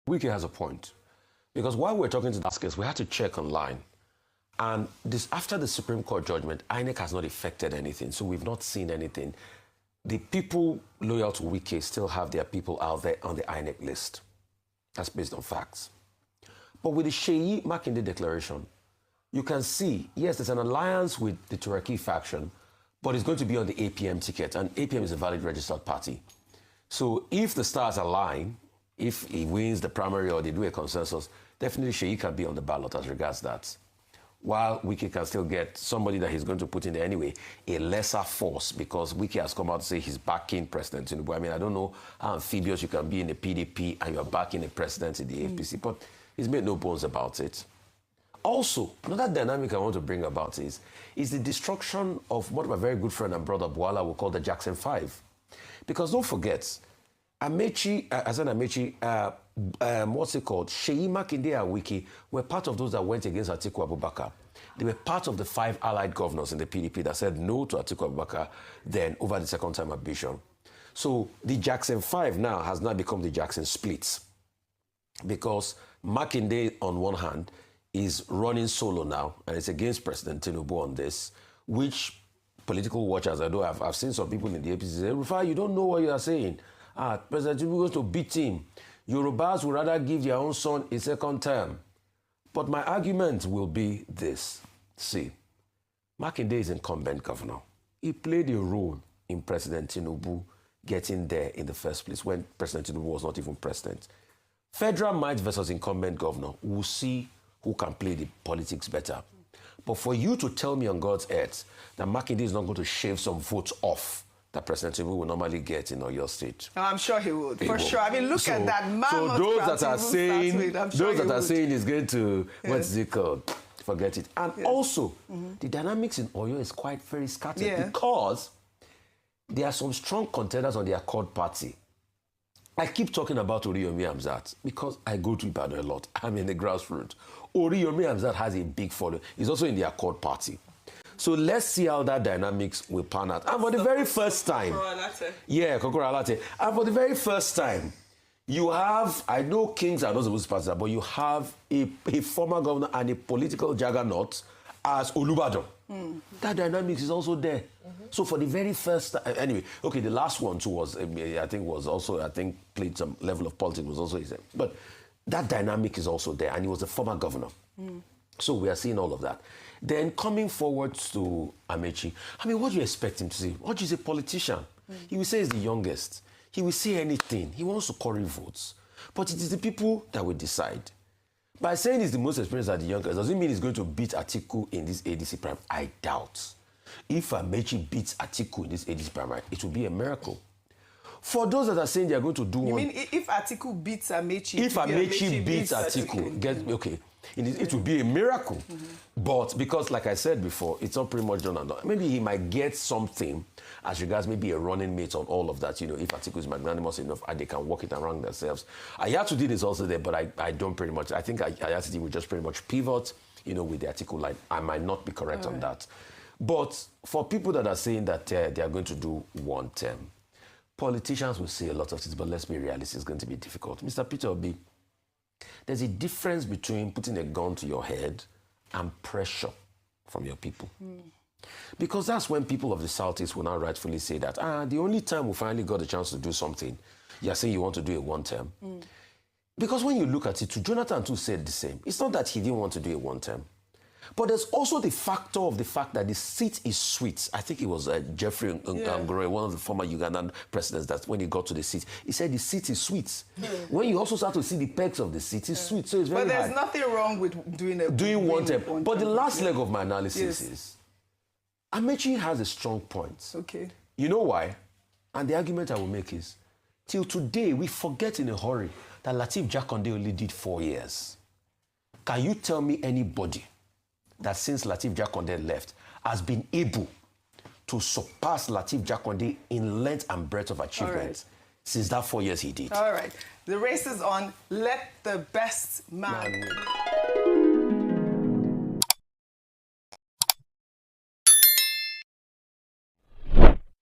Wike has a point. Because while we're talking to that case, we had to check online. And after the Supreme Court judgment, INEC has not affected anything. So we've not seen anything. The people loyal to Wike still have their people out there on the INEC list. That's based on facts. But with the Seyi Makinde declaration, you can see, yes, there's an alliance with the Turaki faction, but it's going to be on the APM ticket, and APM is a valid registered party. So if the stars align, if he wins the primary or they do a consensus, definitely Seyi can be on the ballot as regards that. While Wike can still get somebody that he's going to put in there anyway, a lesser force, because Wike has come out to say he's backing President Tinubu. I mean, I don't know how amphibious you can be in the PDP and you're backing a president in the APC, but he's made no bones about it. Also, another dynamic I want to bring about is the destruction of what my very good friend and brother Bwala will call the Jackson 5. Because don't forget, Amechi, what's it called? Seyi Makinde and Wike were part of those that went against Atiku Abubakar. They were part of the 5 allied governors in the PDP that said no to Atiku Abubakar then over the second time ambition. So the Jackson 5 now has now become the Jackson splits. Because Makinde, on one hand, is running solo now, and it's against President Tinubu on this, which political watchers, I know I've seen some people in the APC say, Rufai, you don't know what you are saying. President Tinubu goes to beat him. Yorubas would rather give their own son a second term. But my argument will be this. See, Makinde is incumbent governor. He played a role in President Tinubu getting there in the first place when President Tinubu was not even president. Federal might versus incumbent governor, we'll see who can play the politics better. But for you to tell me on God's earth that Makinde is not going to shave some votes off that President Tinubu will normally get in your state. I'm sure he would, for sure. I mean, look at that mammoth. So those that are saying he's going to, yes. What's it called? Forget it. And also, the dynamics in Oyo is quite very scattered because there are some strong contenders on the Accord Party. I keep talking about Oriyomi Hamzat because I go to Ibadan a lot. I'm in the grassroots. Oriyomi Hamzat has a big following. He's also in the Accord Party. So let's see how that dynamics will pan out. And for the very first time... Kokoro Alate. And for the very first time, you have... I know kings are not supposed to pass that, but you have a former governor and a political juggernaut as Olubadan. That dynamics is also there. So for the very first time... Anyway, okay, the last one too was... played some level of politics was also... But that dynamic is also there, and he was a former governor. So we are seeing all of that. Then coming forward to Amechi, I mean, what do you expect him to say? What is a politician? He will say he's the youngest. He will say anything. He wants to curry votes. But it is the people that will decide. By saying he's the most experienced at the youngest, does it mean he's going to beat Atiku in this ADC primary? I doubt. If Amechi beats Atiku in this ADC primary, it will be a miracle. For those that are saying they are going to do You mean if Atiku beats Amechi? If Amechi beats Atiku, it will be a miracle. But because, like I said before, it's not pretty much done and done. Maybe he might get something as regards maybe a running mate on all of that, if Atiku is magnanimous enough and they can work it around themselves. Ayatollah is also there, but I don't pretty much. I think Ayatollah will just pretty much pivot, with the Atiku line. I might not be correct on that. But for people that are saying that they are going to do one term, politicians will say a lot of things, but let's be realistic, it's going to be difficult. Mr. Peter Obi, there's a difference between putting a gun to your head and pressure from your people. Because that's when people of the Southeast will now rightfully say that, the only time we finally got a chance to do something, you're saying you want to do a one term. Because when you look at it, Jonathan too said the same. It's not that he didn't want to do a one term. But there's also the factor of the fact that the seat is sweet. I think it was Jeffrey Ngore, one of the former Ugandan presidents, that when he got to the seat, he said the seat is sweet. When you also start to see the pegs of the seat, it's sweet. So it's very But there's hard. nothing wrong with doing one term. But the last leg of my analysis is, Amechi has a strong point. Okay. You know why? And the argument I will make is, till today, we forget in a hurry that Lateef Jakonde only did 4 years. Can you tell me anybody that since Lateef Jakonde left has been able to surpass Lateef Jakonde in length and breadth of achievement since that 4 years he did? All right. The race is on. Let the best man win.